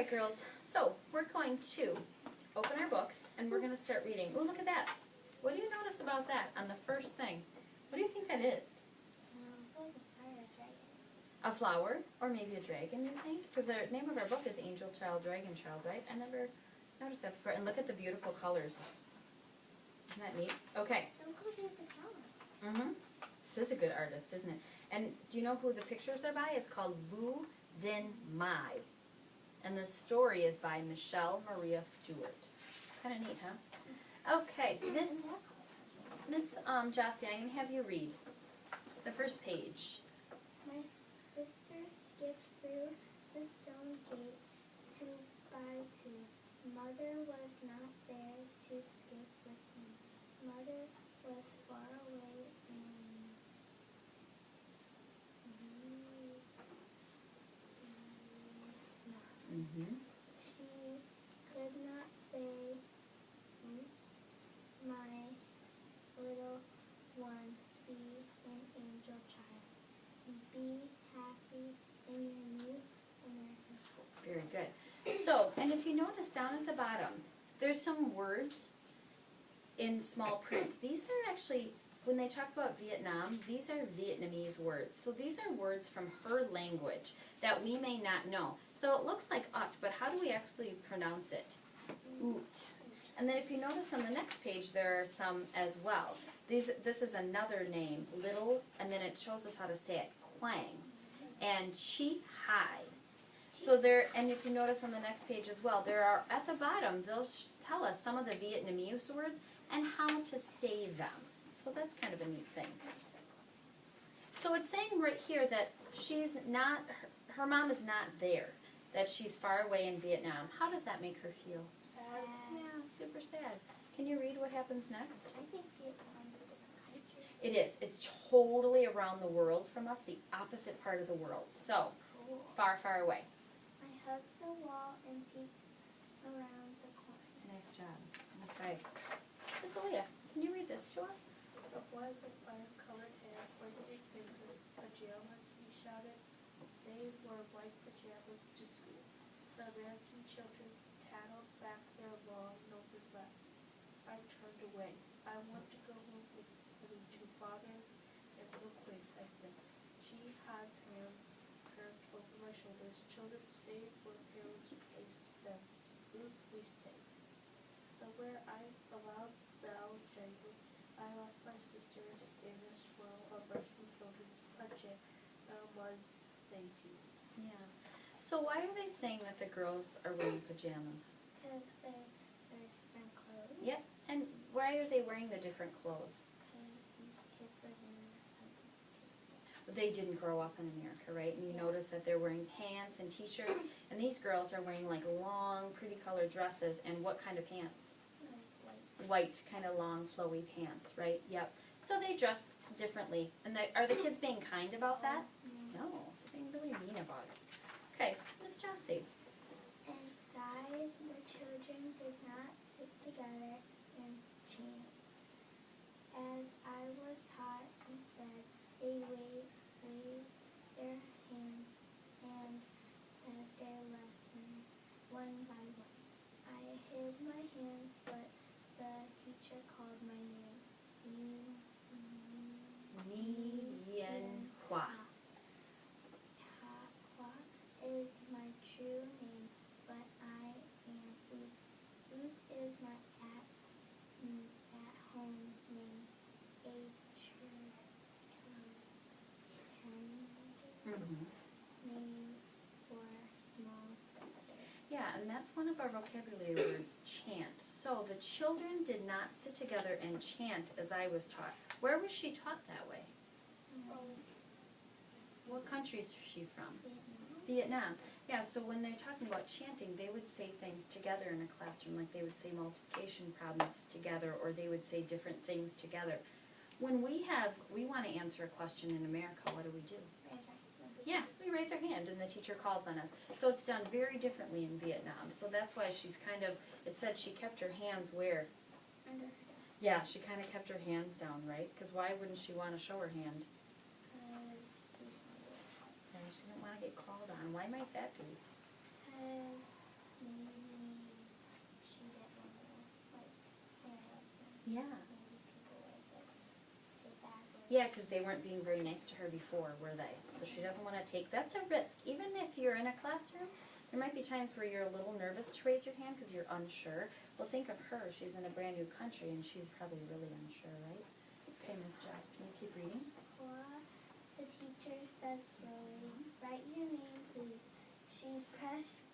right, girls, so we're going to open our books and we're going to start reading. Oh, look at that. What do you notice about that on the first thing? What do you think that is? A flower, or maybe a dragon, you think? Because the name of our book is Angel Child, Dragon Child, right? I never noticed that before. And look at the beautiful colors. Isn't that neat? Okay. This is a good artist, isn't it? And do you know who the pictures are by? It's called Vu Dinh Mai. And the story is by Michelle Maria Stewart. Kind of neat, huh? Okay, Miss Jossie, I'm going to have you read the first page. My sister skipped through the stone gate 2 by 2. Mother was not there to skip with me. Mother was far away She could not say, "Oops, my little one, be an angel child. Be happy in your new American school." Very good. So, and if you notice down at the bottom, there's some words in small print. These are actually, when they talk about Vietnam, these are Vietnamese words. So these are words from her language that we may not know. So it looks like ut, but how do we actually pronounce it? Oot. And then if you notice on the next page, there are some as well. This is another name, little, and then it shows us how to say it, Quang, and Chi Hai. So there, and if you notice on the next page as well, there are, at the bottom, they'll tell us some of the Vietnamese words and how to say them. So that's kind of a neat thing. So it's saying right here that she's not, her mom is not there, that she's far away in Vietnam. How does that make her feel? Sad. Yeah, super sad. Can you read what happens next? I think Vietnam's a different country. It is. It's totally around the world from us, the opposite part of the world. So, Cool. far, far away. I hugged the wall and peeked around the corner. Nice job. Okay. Miss Aaliyah, can you read this to us? The boy with fire-colored hair pointed his finger. Pajamas, he shouted. They wore white pajamas to school. The American children tattled back their long noses left. I turned away. I want to go home with you to father and look quick, I said. She has hands curved over my shoulders. Children stay where parents place them. We stay. Somewhere I allowed bell jangled. I lost my sisters in a swirl of Russian children. Was they teased. Yeah. So why are they saying that the girls are wearing pajamas? Because they're different clothes. Yep. And why are they wearing the different clothes? Because these kids are different than these kids. They didn't grow up in America, right? And you notice that they're wearing pants and t-shirts, and these girls are wearing like long, pretty colored dresses, and what kind of pants? White, kind of long, flowy pants, right? Yep. So they dress differently. And are the kids being kind about that? No, they're being really mean about it. Okay, Miss Jossie. Inside, the children did not sit together and chant. As I was taught instead, they waved their hands and said their lessons one by one. I hid my hands, but the teacher called my name. Nguyen Hua. Hua is my true name, but I am Oot. Oot is my at-home name. A name for small spider. Yeah, and that's one of our vocabulary words, chant. So the children did not sit together and chant as I was taught. Where was she taught that way? What country is she from? Vietnam. Yeah, so when they're talking about chanting, they would say things together in a classroom, like they would say multiplication problems together, or they would say different things together. When we want to answer a question in America, what do? Yeah, we raise our hand and the teacher calls on us. So it's done very differently in Vietnam. So that's why she's kind of, it said she kept her hands where? Under her. Yeah, she kind of kept her hands down, right? Because why wouldn't she want to show her hand? She didn't want to get called on. Why might that be? maybe she didn't want to like stand up and Yeah. maybe people would like say bad words. Yeah, because they weren't being very nice to her before, were they? So she doesn't want to take, that's a risk. Even if you're in a classroom, there might be times where you're a little nervous to raise your hand because you're unsure. Well, think of her. She's in a brand new country and she's probably really unsure, right? Okay, Miss Jess, can you keep reading? Cora, the teacher said slowly, "Write your name, please." She pressed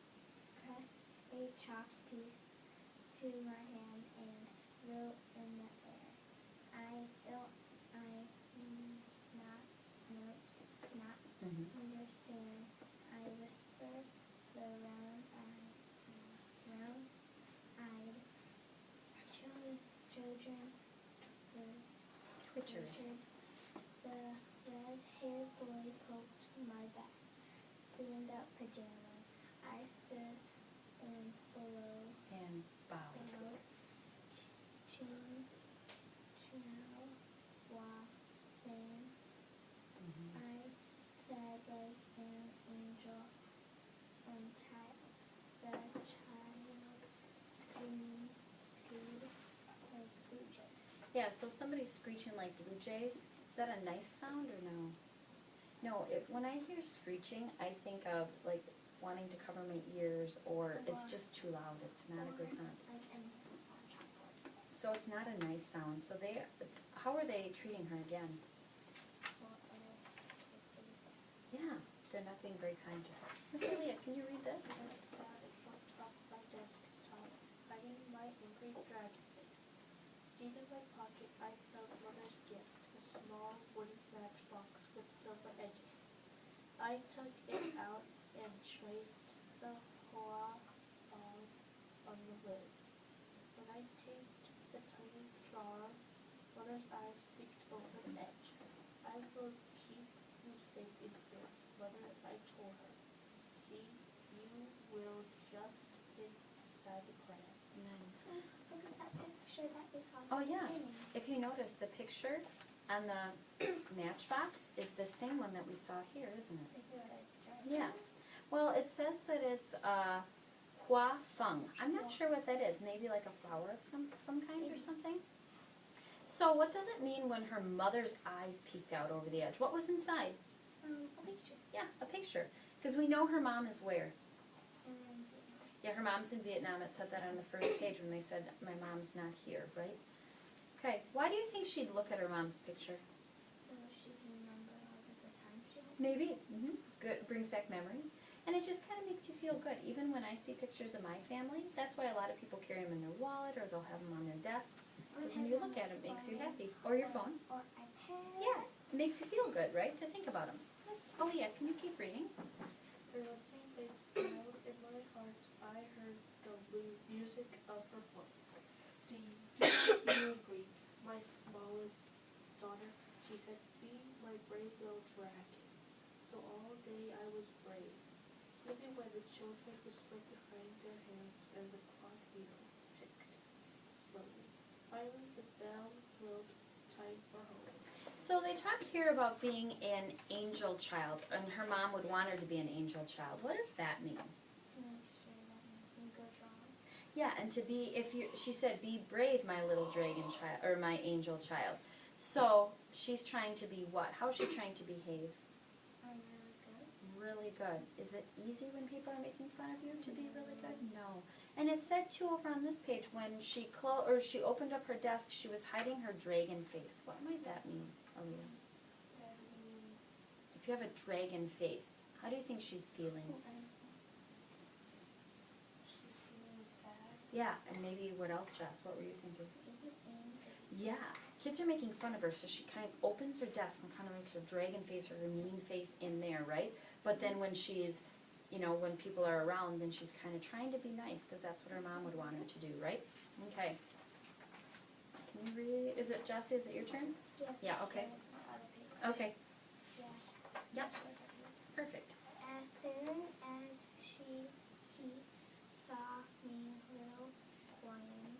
a chalk piece to her hand and wrote in the air. Not Mm-hmm. understand. I whispered. The round-eyed children Twitchers. The red-haired boy poked my back. Stand-up pajamas. I stood in below And bow. Saying, Mm-hmm. I said like an angel child. The child screamed like blue jays. Yeah, so somebody's screeching like blue jays. Is that a nice sound or no? No, when I hear screeching, I think of like wanting to cover my ears or it's just too loud. It's not a good sound. Like anything on chalkboard. So it's not a nice sound. So how are they treating her again? Yeah, they're not being very kind to her. Miss Leah, can you read this? Says that it flipped off my desktop, hiding my angry dragon face. Deep in my pocket, I found Mother's gift, a small wooden matchbox with silver edges. I took it out and traced the hole on the lid. When I taped the tiny jar, Mother's eyes peeked over the edge. I will keep you safe in here, Mother, I told her. See, you will just fit beside the plants. Nice. Look at that picture that we saw. Oh, yeah. If you notice, the picture on the matchbox is the same one that we saw here, isn't it? Yeah. Well, it says that it's hua feng. I'm not sure what that is. Maybe like a flower of some kind or something. So what does it mean when her mother's eyes peeked out over the edge? What was inside? A picture. Yeah, a picture. Because we know her mom is where? Yeah, her mom's in Vietnam. It said that on the first page when they said, my mom's not here, right? Okay, why do you think she'd look at her mom's picture? So she can remember all the good times she had. Maybe. Good, brings back memories. And it just kind of makes you feel good. Even when I see pictures of my family, that's why a lot of people carry them in their wallet or they'll have them on their desks. Because when you look at them, it makes you happy. Or your phone. Or iPad. Yeah, it makes you feel good, right, to think about them. Miss Aaliyah, can you keep reading? Her listening face smiled in my heart. I heard the music of her voice. Do you agree, my smallest daughter? She said, be my brave little dragon. So all day I was brave, even when the children whispered behind their hands and the clock wheels ticked slowly. Finally, the bell rolled time for home. So they talk here about being an angel child, and her mom would want her to be an angel child. What does that mean? To make sure that nothing goes wrong. Yeah, and to be, she said, be brave, my little dragon child, or my angel child. So she's trying to be what? How is she trying to behave? I'm really good. Really good. Is it easy when people are making fun of you to be really good? No. And it said too over on this page when she opened up her desk, she was hiding her dragon face. What might that mean, Aaliyah? That means If you have a dragon face, how do you think she's feeling? she's feeling sad. Yeah, and maybe what else, Jess? What were you thinking? Maybe angry. Yeah, kids are making fun of her, so she kind of opens her desk and kind of makes her dragon face or her mean face in there, right? But then when she's, when people are around, then she's kind of trying to be nice because that's what her mom would want her to do, right? Okay. Can you read? Is it Jessie? Is it your turn? Yeah, okay. Okay, Yeah. Yep. Perfect. As soon as he saw me, little lion,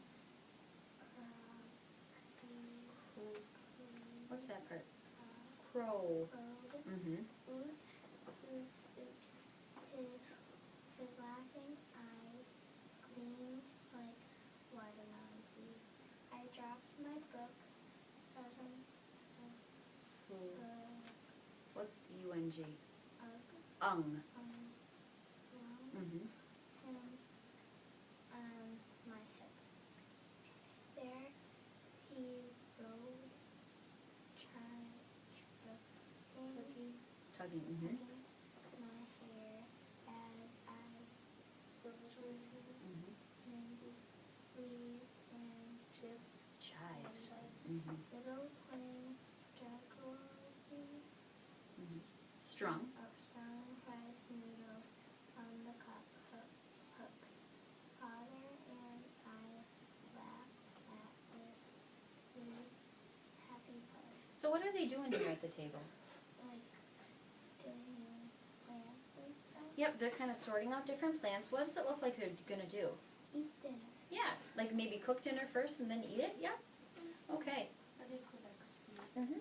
What's that part? Crow. Mm-hmm. Oot, oot, oot. His laughing eyes What's UNG? Ugh, Ung. slung Mm-hmm. him on my hip. There he rode, tugging Tugging. Mm-hmm. my hair as I Mm-hmm. leaves and Chips. Chives. Mm-hmm. little plain struggling Mm-hmm. Strung. of strong rice noodles on the hooks. Father and I laughed at this happy part. So what are they doing here at the table? Like doing plants and stuff. Yep, they're kind of sorting out different plants. What does it look like they're gonna do? Eat dinner. Yeah, like maybe cook dinner first and then eat it? Yeah? Okay. I think Quebec's please. Mm-hmm.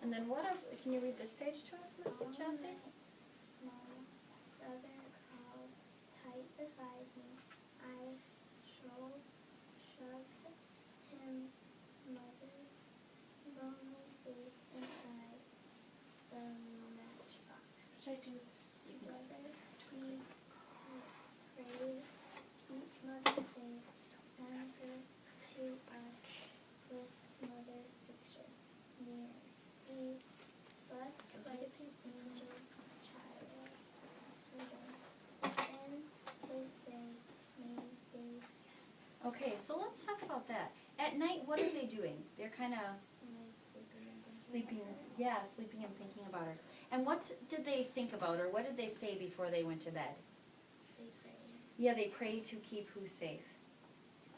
And then can you read this page to us, Miss All Jessie? night, small brother crawled tight beside me. I shoved him mother's lonely face inside the matchbox. Should I do this? Together we prayed, keep mother safe, send her to us with mother's picture near. He slept like an angel child. Then his bed made days Okay, so let's talk about that. At night, what are they doing? They're kind of like sleeping and sleeping, yeah, sleeping and thinking about her. And what did they think about her? What did they say before they went to bed? they prayed. Yeah, they pray to keep who safe?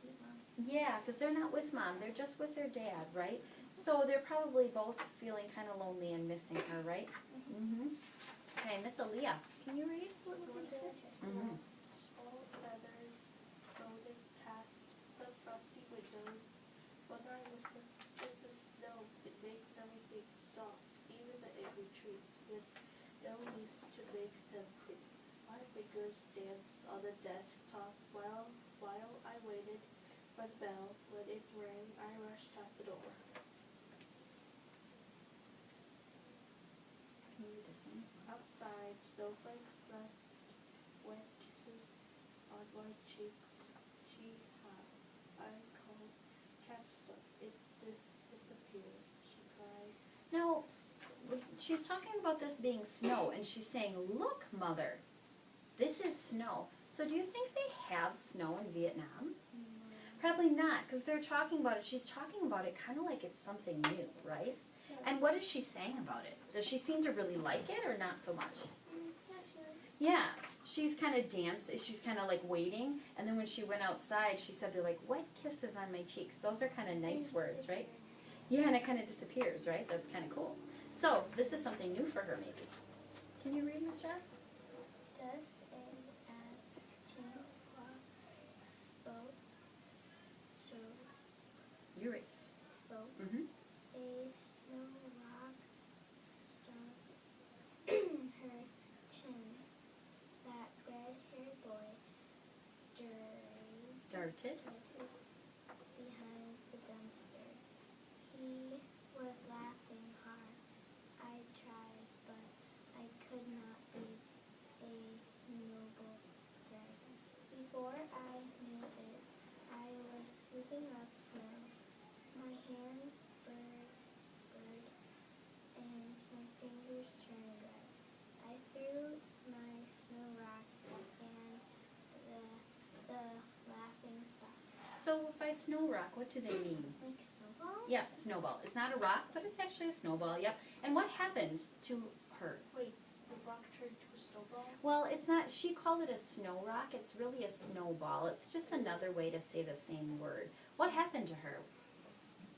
Keep on. Yeah, because they're not with mom. They're just with their dad, right? So they're probably both feeling kind of lonely and missing her, right? Mm-hmm. Okay, Miss Aaliyah, can you read? What was it? Mhm. Small feathers floated past the frosty windows. When I whisper, "It's the snow," it makes everything soft, even the angry trees, with no leaves to make them creep. My fingers danced on the desktop while I waited for the bell. When it rang, I rushed out the door. Can you read this one as well? Outside, snowflakes left wet kisses on my cheeks. I called, "Catch it disappears," she cried. Now, she's talking about this being snow, and she's saying, "Look, mother, this is snow." So do you think they have snow in Vietnam? Probably not, because they're talking about it. She's talking about it kind of like it's something new, right? And what is she saying about it? Does she seem to really like it or not so much? Yeah, she's kind of she's kind of like waiting, and then when she went outside, she said they're like wet kisses on my cheeks. Those are kind of nice words, right? Yeah, and it kind of disappears, right? That's kind of cool. So this is something new for her, maybe. Can you read, Miss Jess? Just as Chinghua spoke, You're right. Mm-hmm. a snow rock struck her chin. That red-haired boy Darted. behind the dumpster. He was laughing hard. I tried, but I could not be a noble dragon. Before I knew it, I was scooping up snow. My hands burned and my fingers turned red. I threw my snow rock and the laughing stopped. So by snow rock, what do they mean? Like snowball? Yeah, snowball. It's not a rock, but it's actually a snowball. Yep. And what happened to her? Wait, the rock turned to a snowball? Well, it's not. She called it a snow rock. It's really a snowball. It's just another way to say the same word. What happened to her?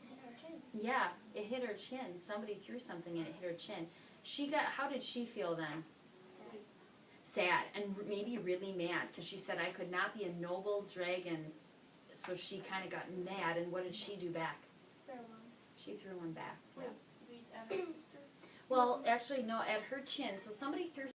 Hit her chin. Yeah, it hit her chin. Somebody threw something and it hit her chin. How did she feel then? Sad and maybe really mad because she said, "I could not be a noble dragon." So she kind of got mad, and what did she do back? Fair one. She threw one back. Wait, read at her sister? Well, actually, no, at her chin. So somebody threw